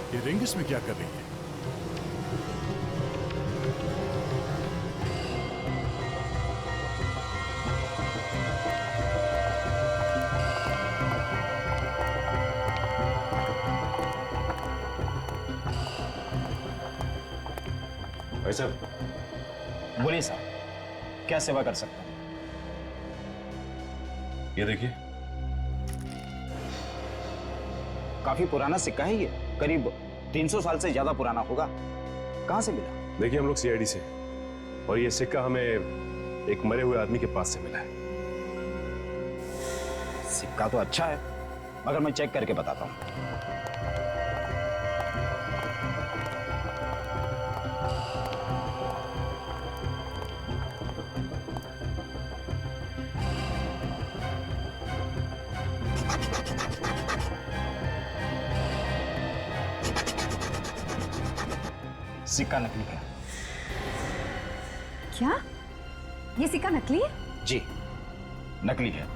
ये रिंग इसमें क्या कर रही है? भाई साहब, बोलिए साहब, क्या सेवा कर सकता हूं? ये देखिए। काफी पुराना सिक्का है ये, करीब 300 साल से ज्यादा पुराना होगा। कहां से मिला? देखिए, हम लोग सीआईडी से, और ये सिक्का हमें एक मरे हुए आदमी के पास से मिला है। सिक्का तो अच्छा है, मगर मैं चेक करके बताता हूं। सिक्का नकली है। क्या ये सिक्का नकली है? जी, नकली है।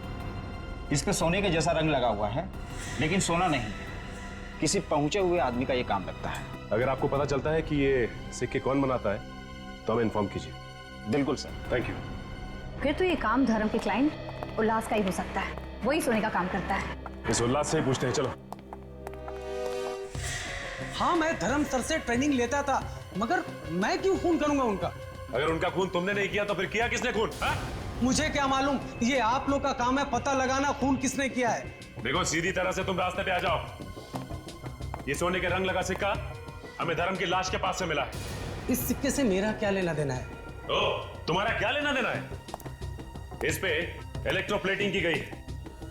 इस पे सोने के जैसा रंग लगा हुआ है, लेकिन सोना नहीं है। किसी पहुंचे हुए आदमी का ये काम लगता है। अगर आपको पता चलता है कि ये सिक्के कौन बनाता है तो हमें इन्फॉर्म कीजिए। बिल्कुल सर। Thank you. फिर तो ये काम धर्म के क्लाइंट उल्लास का ही हो सकता है, वही सोने का काम करता है। इस उल्लास से ही पूछते हैं, चलो। हाँ, मैं धर्म सर से ट्रेनिंग लेता था, मगर मैं क्यों खून करूंगा उनका? अगर उनका खून तुमने नहीं किया तो फिर किया किसने खून? हा? मुझे क्या मालूम, ये आप लोग का काम है पता लगाना खून किसने किया है। देखो, सीधी तरह से तुम रास्ते पे आ जाओ। ये सोने के रंग लगा सिक्का हमें धर्म की लाश के पास से मिला है। इस सिक्के से मेरा क्या लेना देना है? ओ, तुम्हारा क्या लेना देना है? इस पे इलेक्ट्रोप्लेटिंग की गई है,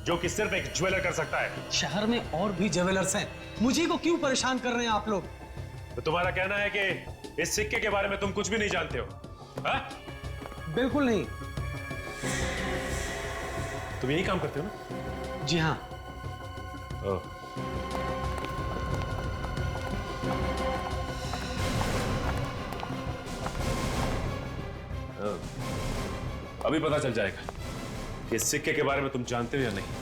जो कि सिर्फ एक ज्वेलर कर सकता है। शहर में और भी ज्वेलर्स हैं, मुझे को क्यों परेशान कर रहे हैं आप लोग? तो तुम्हारा कहना है कि इस सिक्के के बारे में तुम कुछ भी नहीं जानते हो? हा? बिल्कुल नहीं। तुम यही काम करते हो ना? जी हाँ। ओह। अभी पता चल जाएगा कि इस सिक्के के बारे में तुम जानते हो या नहीं।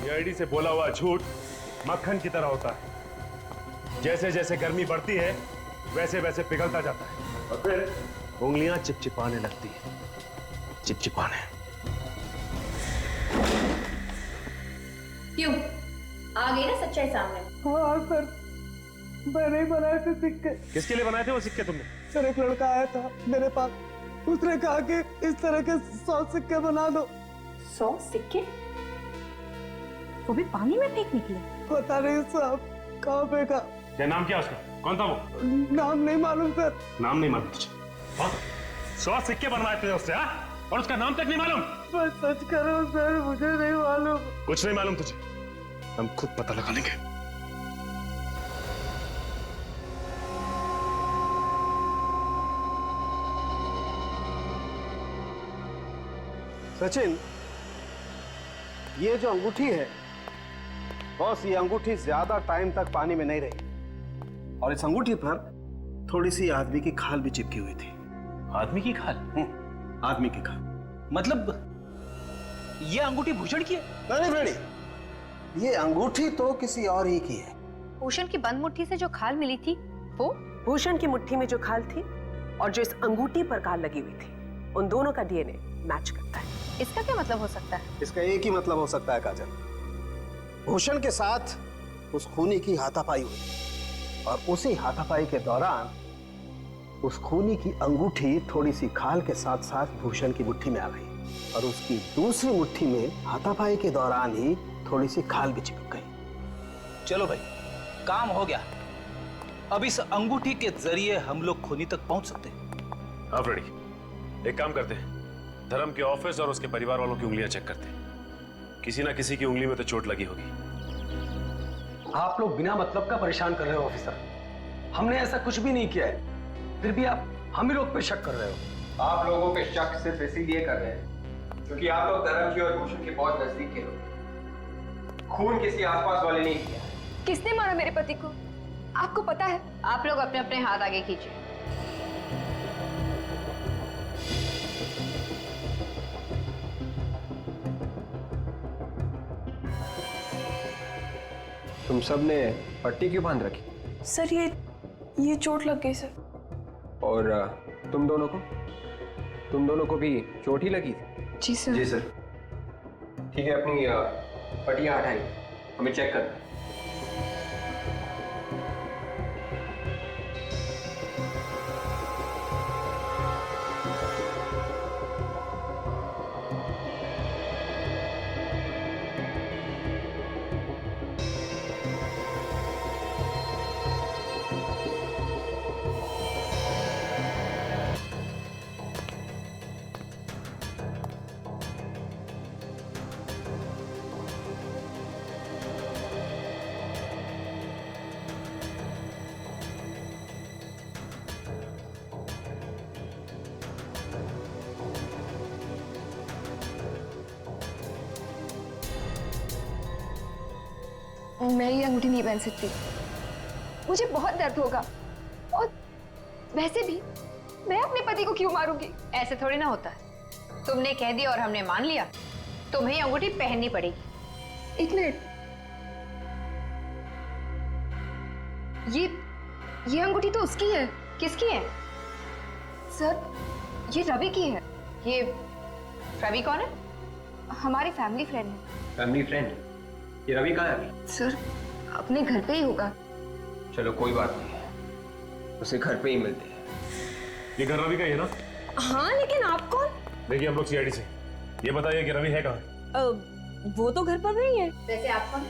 सीआईडी से बोला हुआ झूठ मक्खन की तरह होता है। जैसे जैसे गर्मी बढ़ती है वैसे वैसे पिघलता जाता है और फिर उंगलियां चिपचिपाने लगती है। चिपचिपाने। क्यों? आ गई ना सच्चाई सामने? हाँ सर, मैंने ही बनाए थे सिक्के। किसके लिए बनाए थे वो सिक्के तुमने? सर, एक लड़का आया था मेरे पास, उसने कहा कि इस तरह के 100 सिक्के बना दो। 100 सिक्के? वो भी पानी में फेंक निकले? पता नहीं साहब, कहाँ फेंका। क्या नाम क्या उसका? कौन था वो? नाम नहीं मालूम सर। नाम नहीं मालूम तुझे? 100 सिक्के बनवाए थे उससे, हाँ? और उसका नाम तक नहीं मालूम? मैं सच कर रहा हूँ सर, मुझे नहीं मालूम। कुछ नहीं मालूम तुझे? हम खुद पता लगा लेंगे। सचिन, ये जो अंगूठी है बॉस, ये अंगूठी ज्यादा टाइम तक पानी में नहीं रही और इस अंगूठी पर थोड़ी सी आदमी की खाल भी चिपकी हुई थी। आदमी की खाल? आदमी की खाल। मतलब ये अंगूठी भूषण की है? नहीं फ्रेडी, ये अंगूठी तो किसी और ही की है। भूषण की बंद मुट्ठी से जो खाल मिली थी वो? भूषण की मुट्ठी में जो खाल थी और जो इस अंगूठी पर खाल लगी हुई थी, उन दोनों का डीएनए मैच करता है। इसका क्या मतलब हो सकता है? इसका एक ही मतलब हो सकता है काजल, भूषण के साथ उस खूनी की हाथापाई हुई और उसी हाथापाई के दौरान उस खूनी की अंगूठी थोड़ी सी खाल के साथ साथ भूषण की मुट्ठी में आ गई और उसकी दूसरी मुट्ठी में हाथापाई के दौरान ही थोड़ी सी खाल भी चिपक गई। चलो भाई, काम हो गया। अब इस अंगूठी के जरिए हम लोग खूनी तक पहुंच सकते हैं। हाँ फ्रेडी, एक काम करते हैं, धर्म के ऑफिस और उसके परिवार वालों की उंगलियां चेक करते हैं। किसी ना किसी की उंगली में तो चोट लगी होगी। आप लोग बिना मतलब का परेशान कर रहे हो ऑफिसर। हमने ऐसा कुछ भी नहीं किया है, फिर भी आप हम ही लोग पे शक कर रहे हो। आप लोगों पे शक सिर्फ इसीलिए कर रहे हैं क्योंकि आप लोग धर्म की और भूषण के बहुत नजदीक के लोग। खून किसी आसपास वाले ने किया। किसने मारा मेरे पति को? आपको पता है? आप लोग अपने अपने हाथ आगे कीजिए। तुम सब ने पट्टी क्यों बांध रखी? सर ये चोट लग गई सर। और तुम दोनों को भी चोट ही लगी थी? जी सर। जी सर। ठीक है, अपनी पट्टियां हटाइए, हमें चेक करना है। मैं ये अंगूठी नहीं पहन सकती, मुझे बहुत दर्द होगा। और वैसे भी मैं अपने पति को क्यों मारूंगी? ऐसे थोड़ी ना होता है। तुमने कह दिया और हमने मान लिया, तुम्हें अंगूठी पहननी पड़ेगी। एक मिनट, ये अंगूठी तो उसकी है। किसकी है? सर, ये रवि की है। ये रवि कौन है? हमारी फैमिली फ्रेंड है। Family friend? ये रवि कहाँ है अभी? सर, अपने घर पे ही होगा। चलो कोई बात नहीं, उसे घर पे ही मिलते हैं। ये घर रवि का ही है ना? हाँ, लेकिन आप कौन? देखिए, हम लोग सीआईडी से। ये बताइए कि रवि है कहाँ? वो तो घर पर नहीं है। वैसे आप कौन?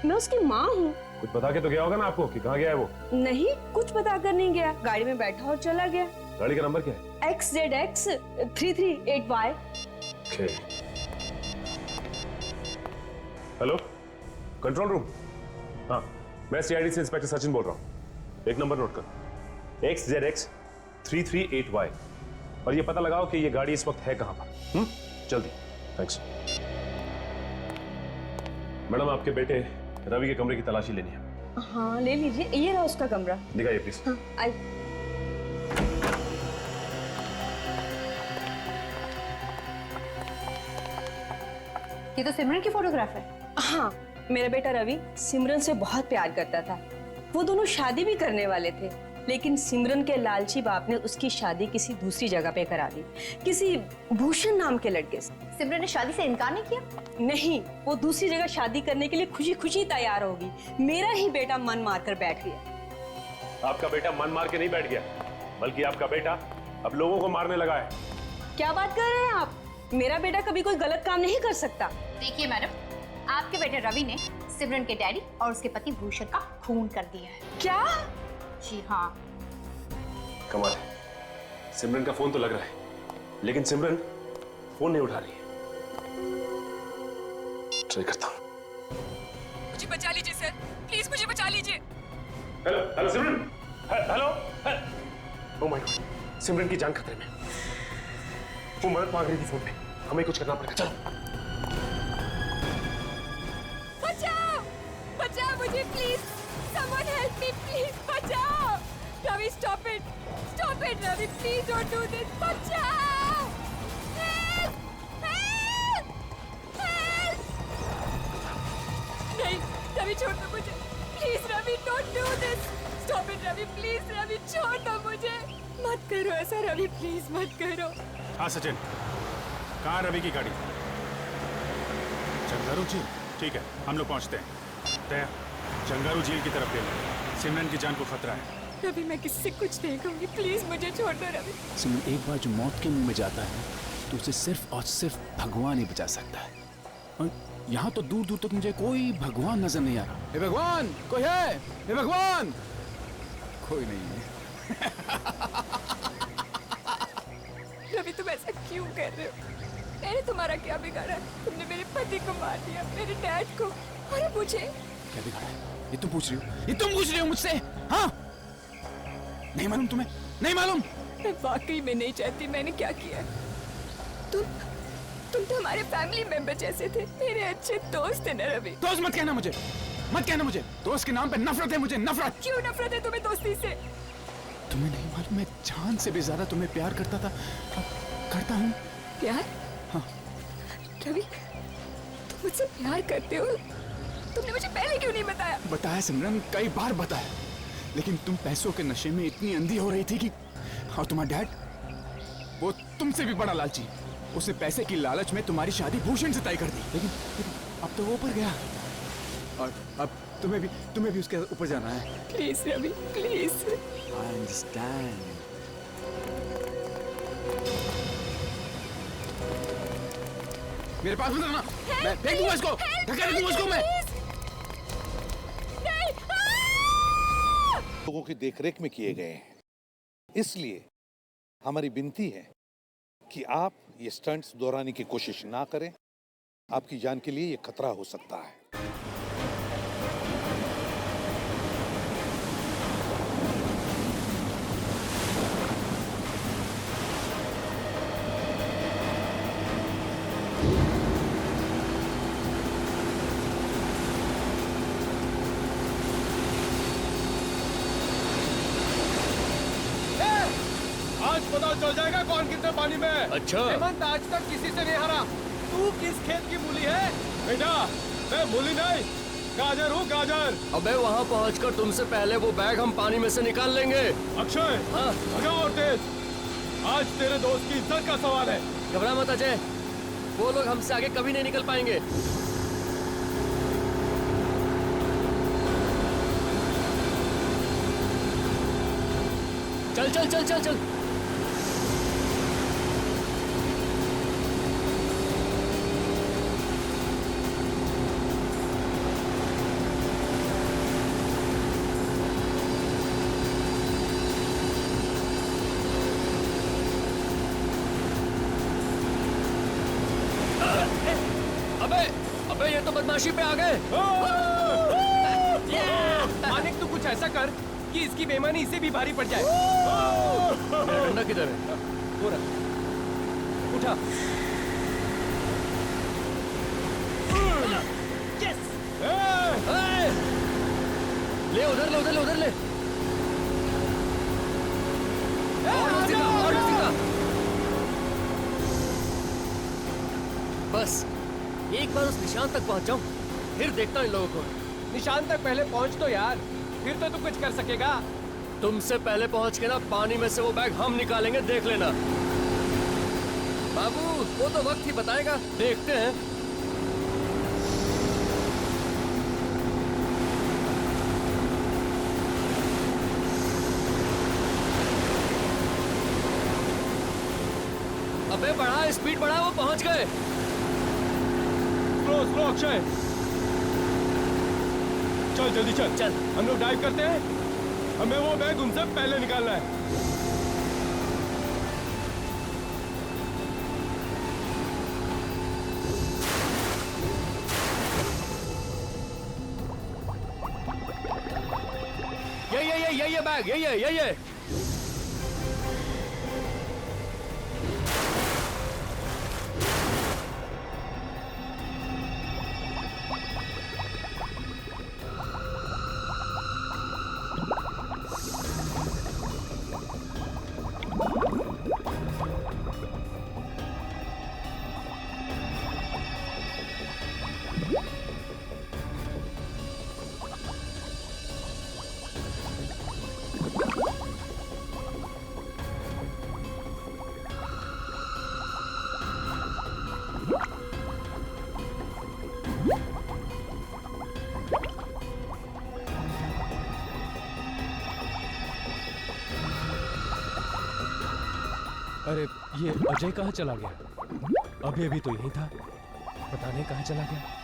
मैं उसकी माँ हूँ। कुछ बता के तो गया होगा ना आपको कि कहाँ गया है वो? नहीं, कुछ बता कर नहीं गया, गाड़ी में बैठा और चला गया। गाड़ी का नंबर क्या है? XZX 338Y। Hello, control room. हाँ, मैं सीआईडी से इंस्पेक्टर सचिन बोल रहा हूँ। एक नंबर नोट कर, XZX 338Y, और ये पता लगाओ कि ये गाड़ी इस वक्त है कहां पर। जल्दी। थैंक्स। मैडम, आपके बेटे रवि के कमरे की तलाशी लेनी है। हाँ, ले लीजिए, ये रहा उसका कमरा। दिखाइए प्लीज। हाँ, आई। ये तो सिमरन की फोटोग्राफ है। हाँ, मेरा बेटा रवि सिमरन से बहुत प्यार करता था। वो दोनों शादी भी करने वाले थे, लेकिन सिमरन के लालची बाप ने उसकी शादी किसी दूसरी जगह पे करा दी, किसी भूषण नाम के लड़के से। सिमरन ने शादी से इनकार नहीं किया? नहीं, वो दूसरी जगह शादी करने के लिए खुशी खुशी तैयार होगी। मेरा ही बेटा मन मार कर बैठ गया। आपका बेटा मन मार के नहीं बैठ गया, बल्कि आपका बेटा अब लोगों को मारने लगा है। क्या बात कर रहे हैं आप? मेरा बेटा कभी कोई गलत काम नहीं कर सकता। देखिए मैडम, आपके बेटे रवि ने सिमरन के डैडी और उसके पति भूषण का खून कर दिया है। क्या? जी हाँ। कमाल है, सिमरन का फोन तो लग रहा है, लेकिन सिमरन फोन नहीं उठा रही है। ट्राई करता हूँ। मुझे बचा लीजिए सर, प्लीज मुझे बचा लीजिए। Hello hello Simran, hello. Oh my god, Simran की जान खतरे में। वो मदद मांग रही थी फोन पे, हमें कुछ करना पड़ेगा। चलो। बचाओ, बचाओ मुझे please, someone help me please, बचाओ। Ravi stop it Ravi, please don't do this, बचाओ। Help, help. करो ऐसा रवि, प्लीज मत करो। हाँ सचिन, कहाँ रवि की गाड़ी? चंगारू झील, ठीक है, हम लोग पहुंचते हैं। तय चंगारू झील की तरफ ले लो, सिमरन की जान को खतरा है। रवि मैं किसी से कुछ नहीं कहूंगी, प्लीज मुझे छोड़ दो रवि। सिमरन, एक बार जो मौत के मुंह में जाता है तो उसे सिर्फ और सिर्फ भगवान ही बचा सकता है। और यहाँ तो दूर दूर तक मुझे कोई भगवान नजर नहीं आ रहा। हे भगवान, कोई है? हे भगवान, कोई नहीं है। रवि तुम ऐसा क्यों कर रहे हो? मैंने तुम्हारा क्या बिगाड़ा? तुमने मेरे पति को मार दिया, मेरे डैड को, और मुझे। क्या बिगाड़ा है? ये तुम पूछ रही हो? ये तुम पूछ रही हो मुझसे? हाँ? नहीं मालूम तुम्हें? नहीं मालूम? मैं वाकई में नहीं चाहती मैंने क्या किया। तुम तो हमारे फैमिली मेंबर जैसे थे, मेरे अच्छे दोस्त थे ना रवि। दोस्त मत कहना मुझे, मत कहना मुझे। दोस्त के नाम पे नफरत है मुझे, नफरत। क्यों नफरत है तुम्हें दोस्ती से? तुम्हें नहीं मालूम, मैं जान से भी ज्यादा तुम्हें प्यार करता था, करता हूँ। प्यार? हाँ। रवि, तुम मुझसे प्यार करते हो? तुमने मुझे पहले क्यों नहीं बताया? बताया सिमरन, कई बार बताया, लेकिन तुम पैसों के नशे में इतनी अंधी हो रही थी कि। और तुम्हारा डैड, वो तुमसे भी बड़ा लालची, उसने पैसे की लालच में तुम्हारी शादी भूषण से तय कर दी। लेकिन अब तो वो ऊपर गया, और अब तुम्हें भी उसके ऊपर जाना है। Please Ravi, please. I understand. मेरे पास मत आना, मैं फेंक दूंगा इसको, धकेल दूंगा इसको मैं। लोगों की देखरेख में किए गए हैं, इसलिए हमारी विनती है कि आप ये स्टंट्स दोहराने की कोशिश ना करें। आपकी जान के लिए ये खतरा हो सकता है। आज पता चल जाएगा कौन कितने पानी में है। अच्छा। हेमंत आज तक किसी से नहीं हारा। तू किस खेत की मूली है? बेटा, मैं मूली नहीं, गाजर हूँ, गाजर। अबे वहाँ पहुँचकर तुमसे पहले वो बैग हम पानी में से निकाल लेंगे। अक्षय, हाँ? भगाओ और तेज। आज तेरे दोस्त की इज्जत का सवाल है। घबरा मत अजय, वो लोग हमसे आगे कभी नहीं निकल पाएंगे। चल चल चल चल चल। अबे ये तो बदमाशी पे आ गए। मानिक तू कुछ ऐसा कर कि इसकी बेईमानी इसे भी भारी पड़ जाए। मेरा डंडा किधर है? वो रख, उठा। यस। ले उधर ले उधर ले उधर ले। और सीधा, और सीधा। बस एक बार उस निशान तक पहुंच जाऊं, फिर देखता हूं इन लोगों को। निशान तक पहले पहुंच तो यार, फिर तो तू कुछ कर सकेगा। तुमसे पहले पहुंच के ना पानी में से वो बैग हम निकालेंगे, देख लेना। बाबू वो तो वक्त ही बताएगा, देखते हैं। अबे बढ़ा, स्पीड बढ़ा, वो पहुंच गए। स्लो स्लो अक्षय, चल जल्दी चल। चल हम लोग डाइव करते हैं, हमें वो बैग उनसे पहले निकालना है। ये बैग, ये अजय कहाँ चला गया? अभी अभी तो यही था, पता नहीं कहाँ चला गया।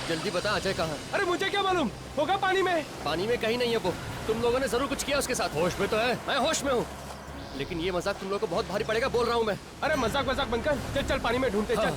जल्दी बता अजय कहाँ? अरे मुझे क्या मालूम, होगा पानी में। पानी में कहीं नहीं है वो। तुम लोगों ने जरूर कुछ किया उसके साथ। होश में तो है। मैं होश में हूँ, लेकिन ये मजाक तुम लोगों को बहुत भारी पड़ेगा, बोल रहा हूँ मैं। अरे मजाक मजाक बनकर चल चल पानी में ढूंढते। चल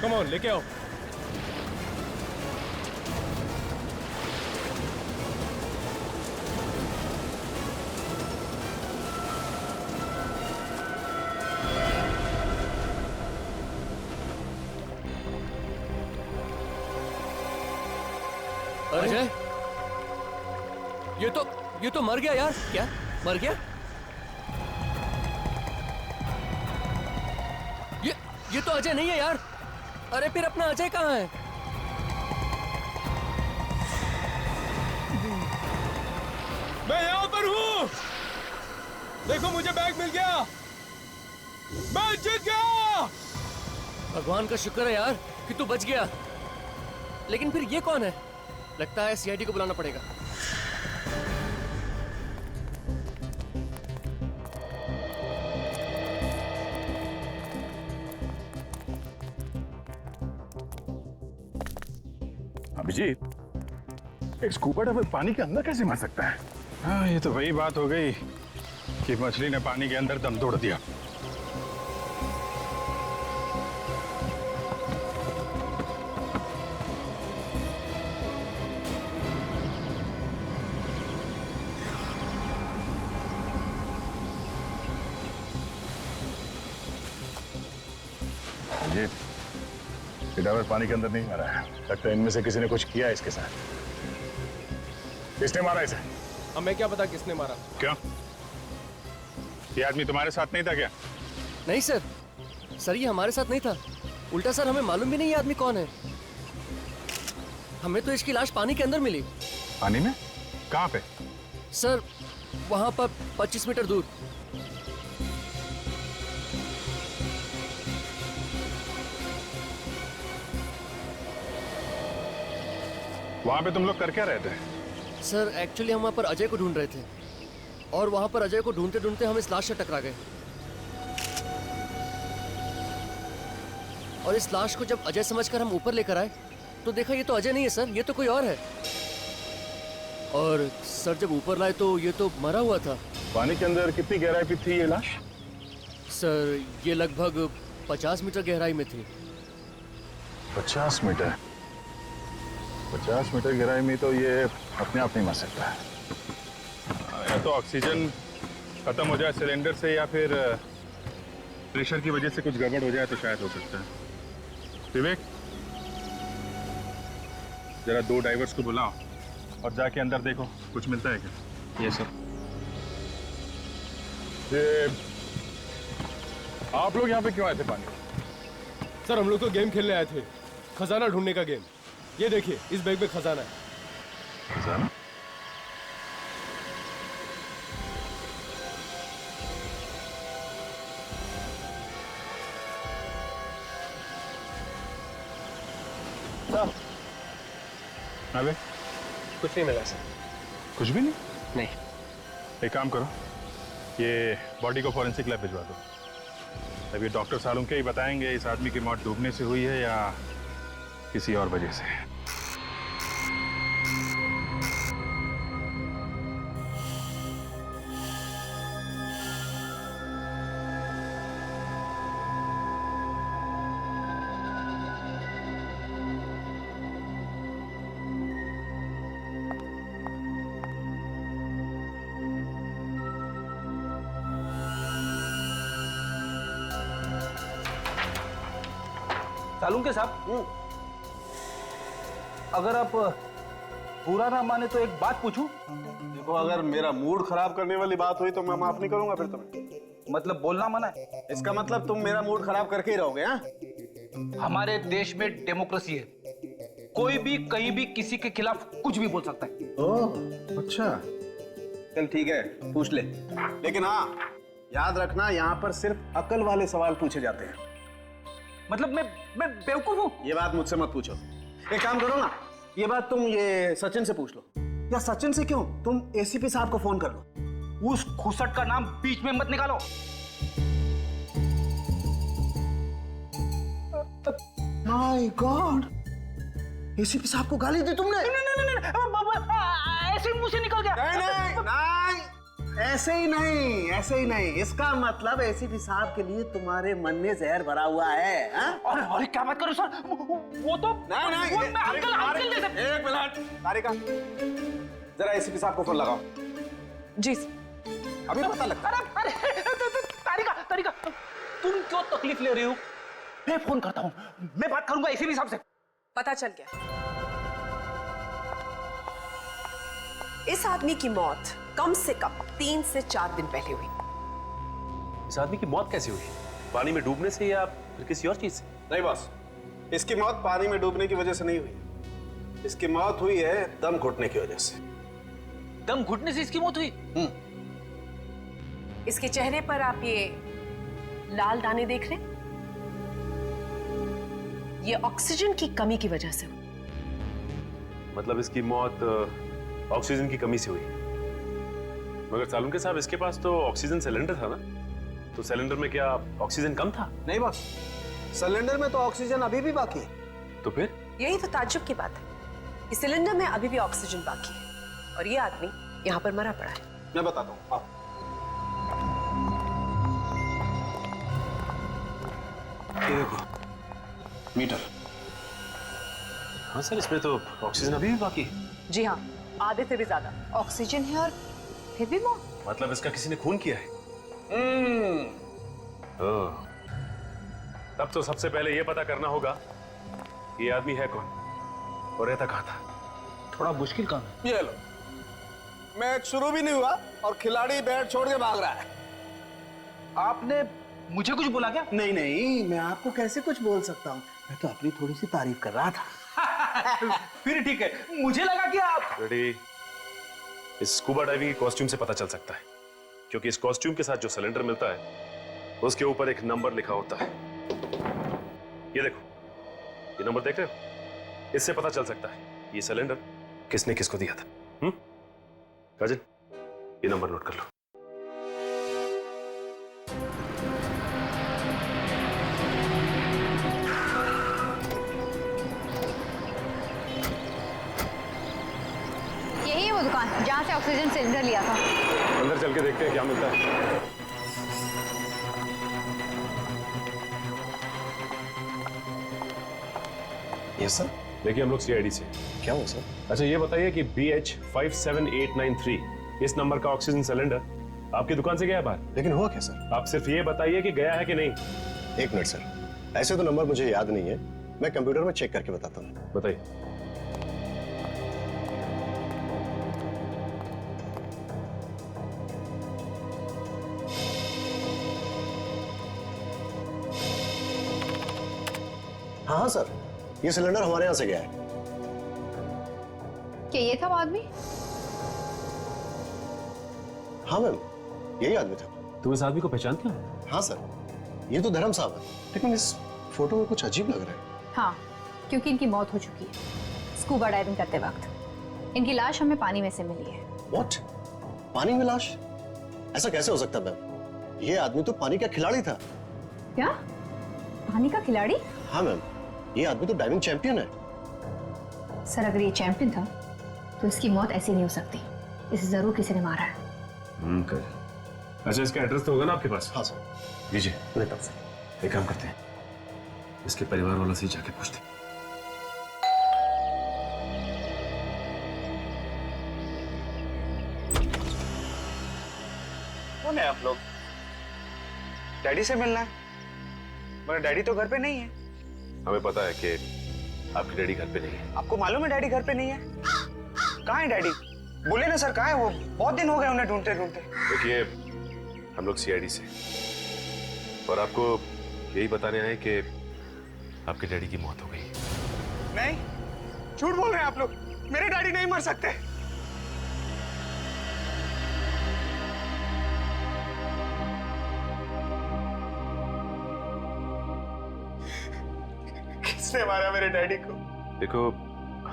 कम ऑन, लेके आओ। अजय, ये तो मर गया यार। क्या मर गया? ये तो अजय नहीं है यार। अरे फिर अपना अजय कहाँ है? मैं यहाँ पर हूँ। देखो मुझे बैग मिल गया। मैं जीत गया। भगवान का शुक्र है यार कि तू बच गया। लेकिन फिर ये कौन है? लगता है सीआईडी को बुलाना पड़ेगा। अभिजीत, एक स्कूबा डाइवर पानी के अंदर कैसे मर सकता है? हाँ, ये तो वही बात हो गई कि मछली ने पानी के अंदर दम तोड़ दिया। अभिजीत, ये डाइवर पानी के अंदर नहीं मरा है। लगता है इनमें से किसी ने कुछ किया इसके साथ। किसने मारा इसे? अब मैं क्या पता किसने मारा। क्यों? ये आदमी तुम्हारे साथ नहीं था क्या? नहीं सर, ये हमारे साथ नहीं था। उल्टा सर, हमें मालूम भी नहीं ये आदमी कौन है। हमें तो इसकी लाश पानी के अंदर मिली। पानी में? कहाँ पे? सर, वहां पर 25 मीटर दूर। वहां पे तुम लोग कर क्या रहे थे? सर एक्चुअली हम वहां पर अजय को ढूंढ रहे थे, और वहां पर अजय को ढूंढते ढूंढते हम इस लाश से टकरा गए। और इस लाश को जब अजय समझकर हम ऊपर लेकर आए तो देखा ये तो अजय नहीं है सर, ये तो कोई और है। और सर जब ऊपर लाए तो ये तो मरा हुआ था। पानी के अंदर कितनी गहराई पे थी ये लाश? सर ये लगभग 50 मीटर गहराई में थी। 50 मीटर? 50 मीटर गहराई में तो ये अपने आप नहीं मर सकता है। या तो ऑक्सीजन खत्म हो जाए सिलेंडर से, या फिर प्रेशर की वजह से कुछ गड़बड़ हो जाए तो शायद हो सकता है। विवेक, जरा 2 डाइवर्स को बुलाओ और जाके अंदर देखो कुछ मिलता है क्या। ये सर। ये आप लोग यहाँ पे क्यों आए थे पानी? सर हम लोग तो गेम खेलने आए थे, खजाना ढूंढने का गेम। ये देखिए इस बैग में खजाना है। खजाना? अबे कुछ नहीं मिला सर। कुछ भी नहीं? नहीं। एक काम करो, ये बॉडी को फॉरेंसिक लैब भिजवा दो। अभी डॉक्टर सालुंके के ही बताएंगे इस आदमी की मौत डूबने से हुई है या किसी और वजह से। सालुंके साहब, अगर आप बुरा ना माने तो एक बात पूछूं? देखो, अगर मेरा मूड खराब करने वाली बात हुई तो मैं माफ नहीं करूंगा फिर तुम्हें। मतलब बोलना मना है? इसका मतलब तुम मेरा मूड खराब करके ही रहोगे? हाँ, हमारे देश में डेमोक्रेसी है, कोई भी कहीं भी किसी के खिलाफ कुछ भी बोल सकता है। ओह अच्छा, चल ठीक है, पूछ ले। लेकिन हाँ, याद रखना यहाँ पर सिर्फ अकल वाले सवाल पूछे जाते हैं। मतलब मैं बेवकूफ हूँ? ये बात मुझसे मत पूछो। एक काम करो ना, ये बात तुम ये सचिन से पूछ लो। या सचिन से क्यों, तुम एसीपी साहब को फोन कर लो। उस खुसट का नाम बीच में मत निकालो। माय गॉड, एसीपी साहब को गाली दी तुमने? ऐसे मुंह से निकल गया। नहीं, ऐसे ही नहीं, ऐसे ही नहीं। इसका मतलब एसीपी साहब के लिए तुम्हारे मन में जहर भरा हुआ है। अरे क्या बात करो सर, वो तो नहीं, अंकल जैसे। एक मिनट तारिका, जरा एसीपी साहब को फोन लगाओ। जी अभी तो पता लगता। अरे तारिका, तुम क्यों तकलीफ ले रही हो? मैं फोन करता हूँ, मैं बात करूंगा एसीपी साहब से। पता चल गया, इस आदमी की मौत कम से कम 3 से 4 दिन पहले हुई। इस आदमी की मौत कैसे हुई? पानी में डूबने से या फिर किसी और चीज से? नहीं बॉस, इसकी मौत पानी में डूबने की वजह से नहीं हुई। इसकी मौत हुई है दम घुटने की वजह से। दम घुटने से इसकी मौत हुई? इसके चेहरे पर आप ये लाल दाने देख रहे हैं, ये ऑक्सीजन की कमी की वजह से हुई। मतलब इसकी मौत ऑक्सीजन की कमी से हुई। मगर सालुंके साहब, इसके पास तो ऑक्सीजन सिलेंडर था ना, तो सिलेंडर में क्या ऑक्सीजन कम था? नहीं बॉस, सिलेंडर में तो ऑक्सीजन अभी भी बाकी है। तो फिर? यही तो ताज्जुब की बात है, इस सिलेंडर में अभी भी ऑक्सीजन बाकी है और ये आदमी यहाँ पर मरा पड़ा है। मैं बताता हूँ, आओ। ये देखो मीटर। हाँ सर, इसमें तो ऑक्सीजन अभी भी बाकी है। जी हाँ, आधे से भी ज्यादा ऑक्सीजन है और फिर भी मौत। मतलब इसका किसी ने खून किया है? ओह, तब तो सबसे पहले यह पता करना होगा ये आदमी है कौन और रहता कहाँ था। थोड़ा मुश्किल काम है। ये लो, मैच शुरू भी नहीं हुआ और खिलाड़ी बैट छोड़ के भाग रहा है। आपने मुझे कुछ बोला क्या? नहीं, मैं आपको कैसे कुछ बोल सकता हूँ, मैं तो अपनी थोड़ी सी तारीफ कर रहा था। फिर ठीक है, मुझे लगा कि आप रेडी। इस स्कूबा डाइविंग की कॉस्ट्यूम से पता चल सकता है, क्योंकि इस कॉस्ट्यूम के साथ जो सिलेंडर मिलता है उसके ऊपर एक नंबर लिखा होता है। ये देखो, ये नंबर देख रहे हो? इससे पता चल सकता है ये सिलेंडर किसने किसको दिया था। राजन, ये नंबर नोट कर लो। यही है वो दुकान जहाँ से ऑक्सीजन सिलेंडर लिया था। अंदर चल के देखते हैं क्या मिलता है। Yes sir. देखिए, हम लोग सीआईडी से। क्या हो सर? अच्छा, ये बताइए कि BH57893 इस नंबर का ऑक्सीजन सिलेंडर आपकी दुकान से गया बाहर? लेकिन हुआ क्या सर? आप सिर्फ ये बताइए कि गया है कि नहीं। एक मिनट सर, ऐसे तो नंबर मुझे याद नहीं है, मैं कंप्यूटर में चेक करके बताता हूँ। बताइए। हाँ सर, ये सिलेंडर हमारे यहाँ से गया है। क्या ये था वो आदमी? हाँ मैम, यही आदमी था। तुम इस आदमी को पहचानते हो? हाँ सर, ये तो धर्म साहब है, लेकिन इस फोटो में कुछ अजीब लग रहा है। हाँ, क्योंकि इनकी मौत हो चुकी है। स्कूबा डाइविंग करते वक्त। इनकी लाश हमें पानी में से मिली है। व्हाट? पानी में लाश? ऐसा कैसे हो सकता मैम? ये आदमी तो पानी का खिलाड़ी था। क्या? पानी का खिलाड़ी? हाँ मैम, ये आदमी तो डाइविंग चैंपियन है। सर अगर ये चैंपियन था तो इसकी मौत ऐसी नहीं हो सकती। इसे जरूर किसी ने मारा है। अच्छा, इसका एड्रेस तो होगा ना आपके पास? हाँ सर। दीजिए मेरे पास। एक काम करते हैं, इसके परिवार वालों से ही जाके पूछते हैं। कौन है आप लोग? डैडी से मिलना है, मगर डैडी तो घर पे नहीं है। हमें पता है कि आपके डैडी घर पे नहीं है। आपको मालूम है डैडी घर पे नहीं है? कहाँ है डैडी? बोले ना सर, कहाँ है वो? बहुत दिन हो गए उन्हें ढूंढते ढूंढते। देखिए, हम लोग सीआईडी से और आपको यही बताने आए कि आपके डैडी की मौत हो गई। नहीं, झूठ बोल रहे हैं आप लोग। मेरे डैडी नहीं मर सकते। किसने मारा मेरे डैडी को? देखो,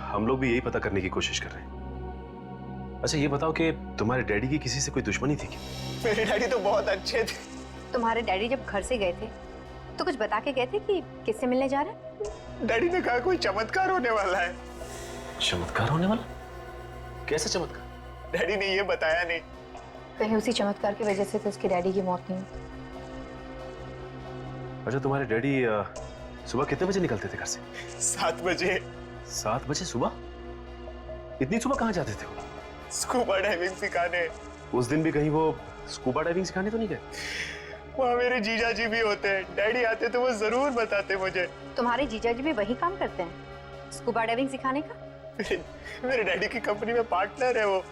हम लोग भी यही पता करने की कोशिश कर रहे हैं। अच्छा ये बताओ कि तुम्हारे डैडी की किसी से कोई दुश्मनी थी क्या? मेरे डैडी तो बहुत अच्छे थे। तुम्हारे डैडी जब घर से गए थे तो कुछ बता के गए थे कि किससे मिलने जा रहे हैं? डैडी ने कहा कोई चमत्कार होने वाला है। चमत्कार होने वाला? कैसा चमत्कार? डैडी ने ये बताया नहीं। कहीं उसी चमत्कार की वजह से तो उसके डैडी की मौत नहीं हुई। अच्छा, तुम्हारे डैडी सुबह कितने बजे निकलते थे घर से? 7 बजे। 7 बजे सुबह? इतनी सुबह कहाँ जाते थे वो? स्कूबा डाइविंग सिखाने। उस दिन भी कहीं वो स्कूबा डाइविंग सिखाने तो नहीं गए? वहाँ मेरे जीजा जी भी होते हैं। डैडी आते तो वो जरूर बताते मुझे। तुम्हारे जीजा जी भी वही काम करते हैं, स्कूबा डाइविंग सिखाने का? मेरे डैडी की कंपनी में पार्टनर है वो।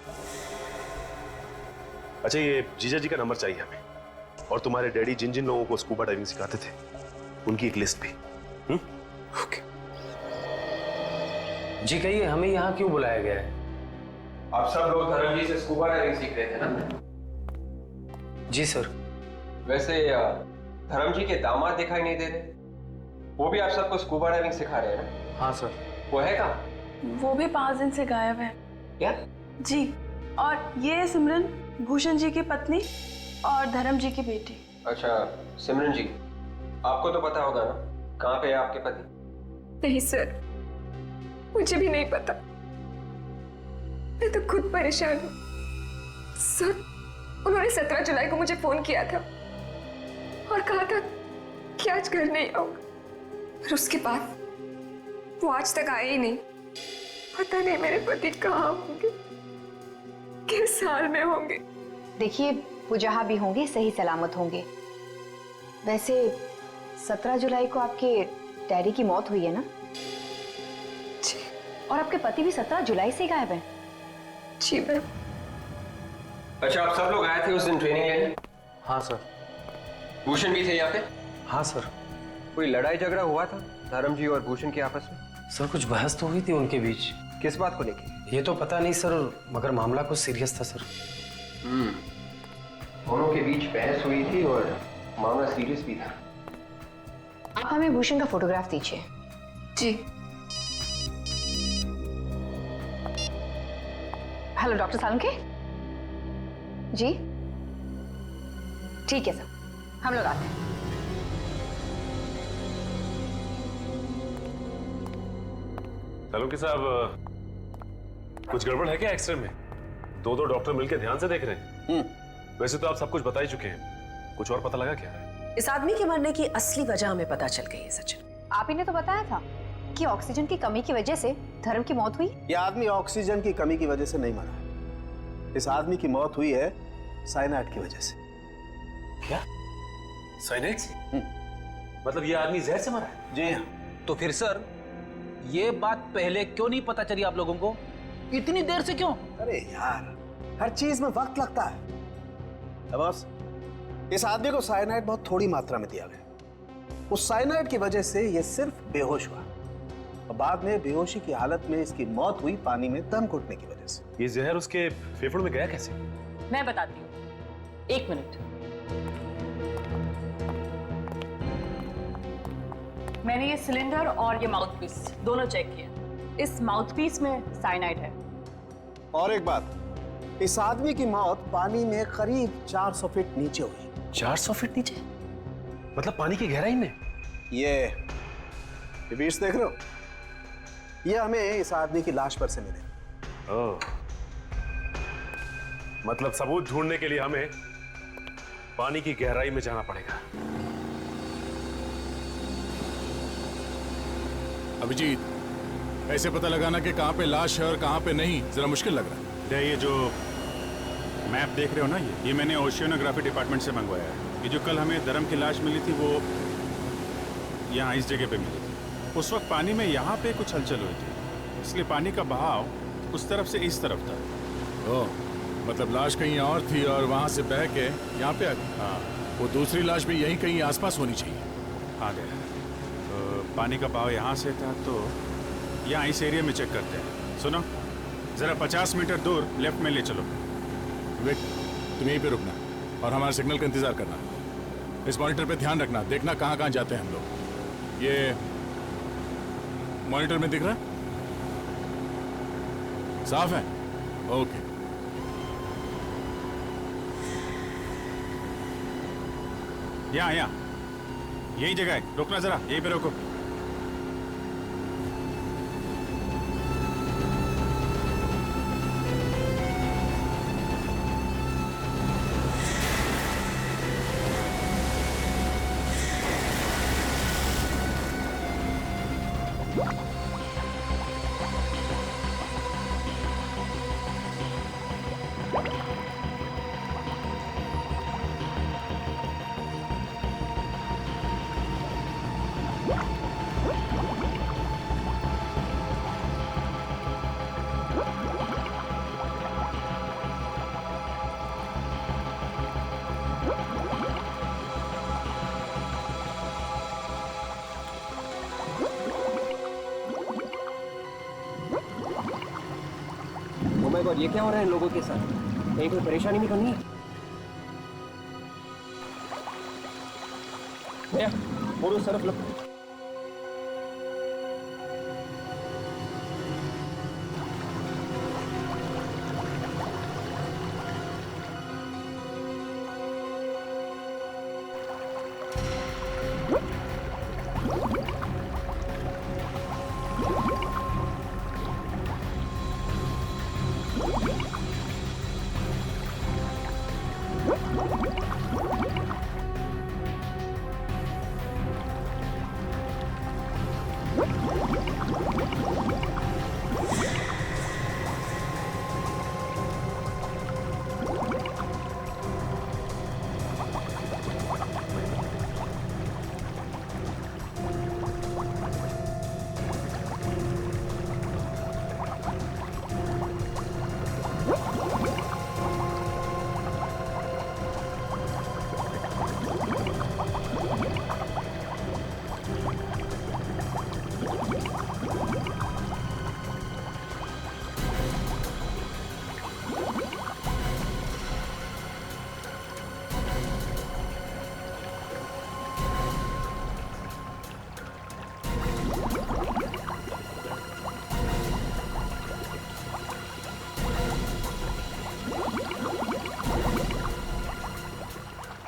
अच्छा, ये जीजा जी का नंबर चाहिए हमें, और तुम्हारे डैडी जिन जिन लोगों को स्कूबा डाइविंग सिखाते थे उनकी एक लिस्ट भी। ओके जी, कहिए हमें यहाँ क्यों बुलाया गया है? आप सब लोग धर्म जी से स्कूबा डाइविंग सीख रहे थे ना? जी सर। वैसे धर्म जी के दामाद दिखाई नहीं दे रहे, वो भी आप सबको स्कूबा डाइविंग सिखा रहे हैं ना? हाँ सर। वो है कहाँ? वो भी 5 दिन से गायब है। क्या? जी, और ये है सिमरन, भूषण जी की पत्नी और धर्म जी की बेटी। अच्छा सिमरन जी, आपको तो पता होगा ना कहाँ पे है आपके पति? नहीं सर, मुझे भी नहीं पता। मैं तो खुद परेशान हूँ सर। उन्होंने 17 जुलाई को मुझे फोन किया था और कहा था कि आज घर नहीं आऊंगा, और उसके बाद वो आज तक आए ही नहीं। पता नहीं मेरे पति कहाँ होंगे, किस हाल में होंगे। देखिए, वो जहां भी होंगे सही सलामत होंगे। वैसे 17 जुलाई को आपके डैडी की मौत हुई है ना? जी। और आपके पति भी 17 जुलाई से गायब हैं? जी मैम। अच्छा, आप सब लोग आए थे उस दिन ट्रेनिंग लेने? हाँ सर। भूषण भी थे यहाँ पे? हाँ सर। कोई लड़ाई झगड़ा हुआ था धर्म जी और भूषण के आपस में? सर कुछ बहस तो हुई थी उनके बीच। किस बात को लेके? ये तो पता नहीं सर, मगर मामला कुछ सीरियस था सर। दोनों के बीच बहस हुई थी और मामला सीरियस भी था। आप हमें भूषण का फोटोग्राफ दीजिए। जी। हेलो डॉक्टर सालुंके जी। ठीक है सर, हम लोग आते हैं। सालुंके साहब, कुछ गड़बड़ है क्या एक्सरे में? दो डॉक्टर मिलकर ध्यान से देख रहे हैं। वैसे तो आप सब कुछ बता ही चुके हैं, कुछ और पता लगा क्या? इस आदमी के मरने की असली वजह हमें पता चल गई है सचिन। आप ही ने तो बताया था कि ऑक्सीजन की कमी की वजह से धर्म की मौत हुई। यह आदमी ऑक्सीजन की कमी की वजह से नहीं मरा है। इस आदमी की मौत हुई है साइनाइड की वजह से। क्या? साइनाइड से? मतलब ये आदमी जहर से मरा है? जी हाँ। तो फिर सर ये बात पहले क्यों नहीं पता चली आप लोगों को? इतनी देर से क्यों? अरे यार, हर चीज में वक्त लगता है। बॉस, इस आदमी को साइनाइड बहुत थोड़ी मात्रा में दिया गया। उस साइनाइड की वजह से ये सिर्फ बेहोश हुआ और बाद में बेहोशी की हालत में इसकी मौत हुई पानी में दम घुटने की वजह से। ये जहर उसके फेफड़ों में गया कैसे? मैं बताती हूँ, 1 मिनट। मैंने ये सिलेंडर और ये माउथ पीस दोनों चेक किए। इस माउथपीस में साइनाइड है। और एक बात, इस आदमी की मौत पानी में करीब 400 फीट नीचे हुई। 400 फीट नीचे? मतलब पानी की गहराई में? ये बीच देख रहे हो? ये हमें इस आदमी की लाश पर से मिले। ओह, मतलब सबूत ढूंढने के लिए हमें पानी की गहराई में जाना पड़ेगा। अभिजीत, ऐसे पता लगाना कि कहां पे लाश है और कहां पे नहीं, जरा मुश्किल लग रहा है। ये जो मैप देख रहे हो ना, ये मैंने ओशियोनोग्राफी डिपार्टमेंट से मंगवाया है। ये जो कल हमें धर्म की लाश मिली थी, वो यहाँ इस जगह पे मिली थी। उस वक्त पानी में यहाँ पे कुछ हलचल हुई थी, इसलिए पानी का बहाव उस तरफ से इस तरफ था। ओह, मतलब लाश कहीं और थी और वहां से बह के यहाँ पे आ गई। हाँ, वो दूसरी लाश भी यहीं कहीं आसपास होनी चाहिए। हाँ गया। तो पानी का बहाव यहाँ से था, तो यहाँ इस एरिया में चेक करते हैं। सुनो, जरा 50 मीटर दूर लेफ्ट में ले चलो। वेट, तुम यहीं पे रुकना और हमारे सिग्नल का इंतजार करना। इस मॉनिटर पे ध्यान रखना, देखना कहाँ कहाँ जाते हैं हम लोग। ये मॉनिटर में दिख रहा है? साफ है? ओके। यहाँ यही जगह है, रुकना जरा, यहीं पे रुको। और ये क्या हो रहा है इन लोगों के साथ? कहीं कोई परेशानी नहीं करनी है? भैया, बोलो Surf low.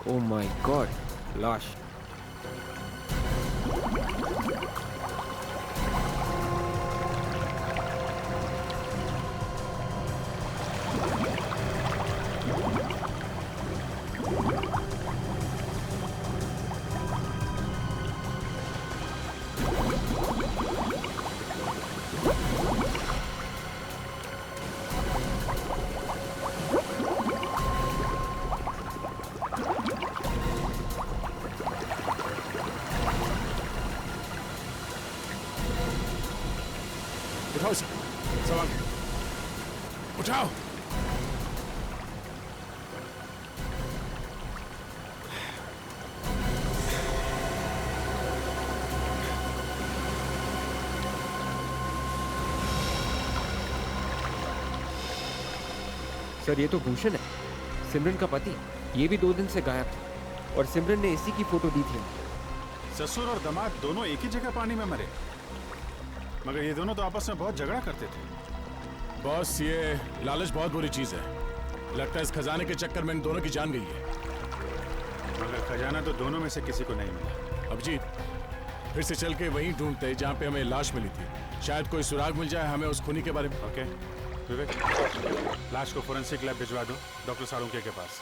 Oh my God, लाश। उठाओ इसे, सवाल उठाओ। सर, ये तो भूषण है, सिमरन का पति। ये भी 2 दिन से गायब था और सिमरन ने इसी की फोटो दी थी। ससुर और दामाद दोनों एक ही जगह पानी में मरे। मगर ये दोनों तो आपस में बहुत झगड़ा करते थे। बॉस, ये लालच बहुत बुरी चीज है। लगता है इस खजाने के चक्कर में इन दोनों की जान गई है। मगर खजाना तो दोनों में से किसी को नहीं मिला। अभिजीत, फिर से चल के वहीं ढूंढते हैं जहाँ पे हमें लाश मिली थी। शायद कोई सुराग मिल जाए हमें उस खूनी के बारे में। ओके विवेक, लाश को फोरेंसिक लैब भिजवा दो डॉक्टर सालुंके के पास।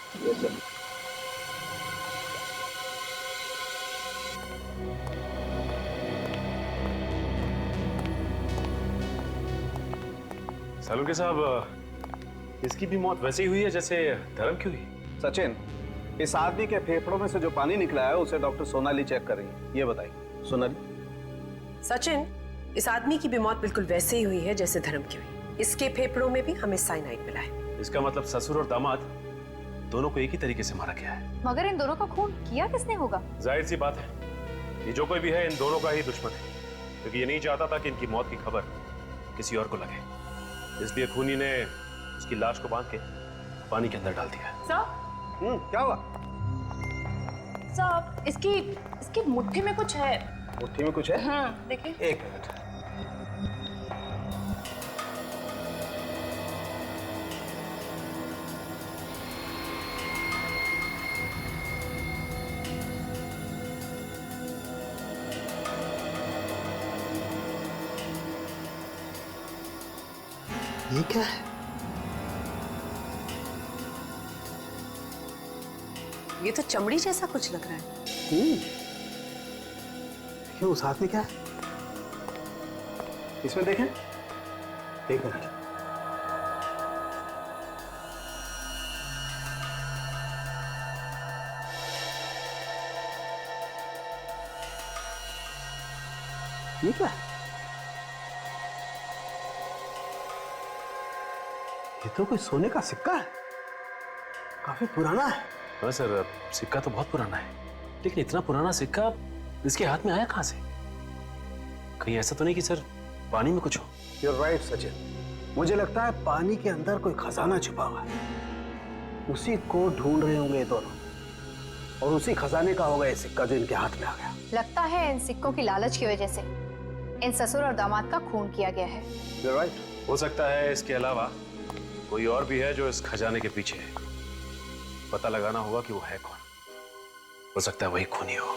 सालुंके साहब, इसकी भी मौत वैसे ही हुई है जैसे धर्म की हुई। सचिन, इस आदमी के फेफड़ों में से जो पानी निकला है उसे डॉक्टर सोनाली चेक कर रही है। ये बताइए सोनाली। सचिन, इस आदमी की भी मौत बिल्कुल वैसे ही हुई है जैसे धर्म की हुई। इसके फेफड़ों में भी हमें साइनाइड मिला है। इसका मतलब ससुर और दामाद दोनों को एक ही तरीके से मारा गया है। मगर इन दोनों का खून किया किसने होगा? जाहिर सी बात है, ये जो कोई भी है इन दोनों का ही दुश्मन है, क्योंकि ये नहीं चाहता था कि इनकी मौत की खबर किसी और को लगे। इसलिए खूनी ने उसकी लाश को बांध के पानी के अंदर डाल दिया। सर, क्या हुआ? सर, इसकी मुट्ठी में कुछ है। मुट्ठी में कुछ है? हाँ, देखिए। एक मिनट। ये क्या है? ये तो चमड़ी जैसा कुछ लग रहा है। क्यों, उस हाथ में क्या है? इसमें देखें। एक मिनट। ये क्या है? ये तो कोई सोने का सिक्का है, काफी पुराना है। हाँ सर, सिक्का तो बहुत पुराना है, लेकिन इतना पुराना सिक्का इसके हाथ में आया कहां से? कहीं ऐसा तो नहीं कि सर पानी में कुछ हो? You're right, Sachin. मुझे लगता है पानी के अंदर कोई खजाना छुपा हुआ है, उसी को ढूंढ रहे होंगे ये दोनों, और उसी खजाने का होगा ये सिक्का जो इनके हाथ में आ गया। लगता है इन सिक्कों की लालच की वजह से इन ससुर और दामाद का खून किया गया है। You're right। हो सकता है इसके अलावा कोई और भी है जो इस खजाने के पीछे है। पता लगाना होगा कि वो है कौन। हो सकता है वही खूनी हो।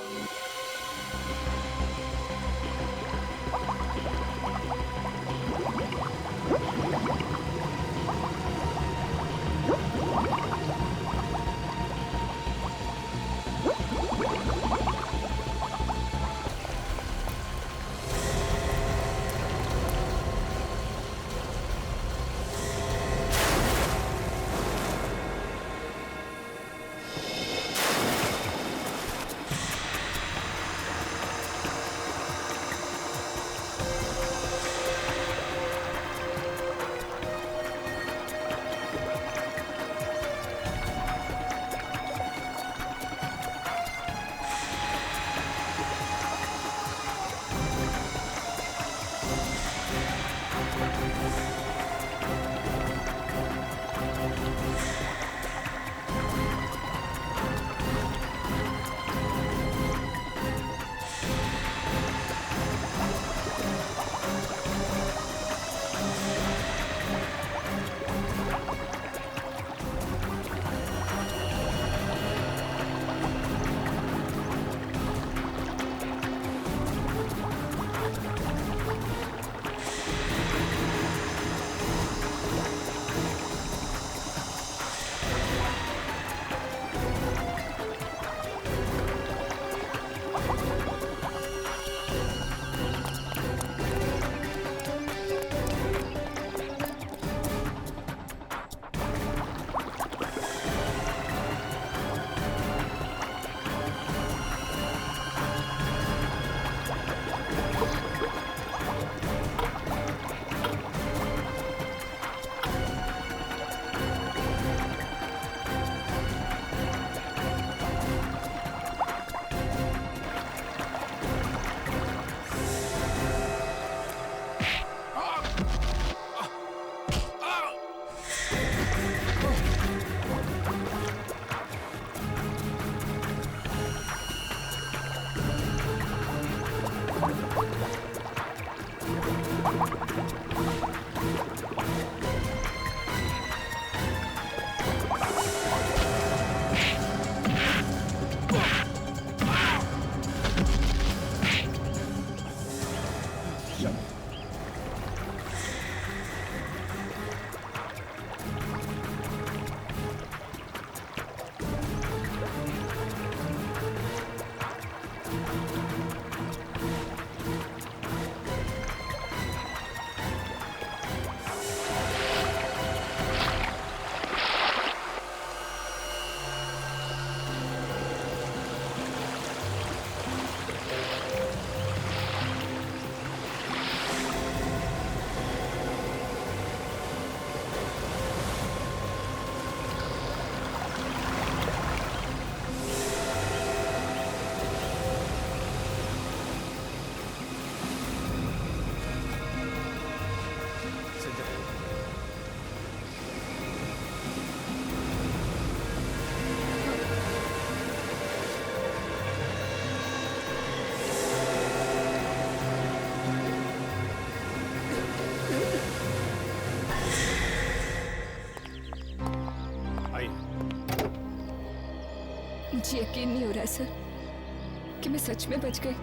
मुझे यकीन नहीं हो रहा है सर कि मैं सच में बच गई।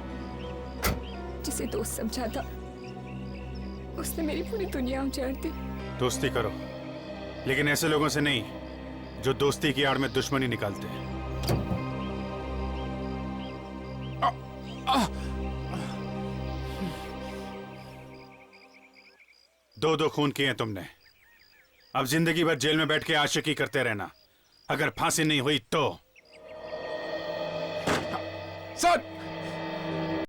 जिसे दोस्त समझा था उसने मेरी पूरी दुनिया उजाड़ दी। दोस्ती करो, लेकिन ऐसे लोगों से नहीं जो दोस्ती की आड़ में दुश्मनी निकालते हैं। दो खून किए हैं तुमने, अब जिंदगी भर जेल में बैठ के आशिकी करते रहना। अगर फांसी नहीं हुई तो। सर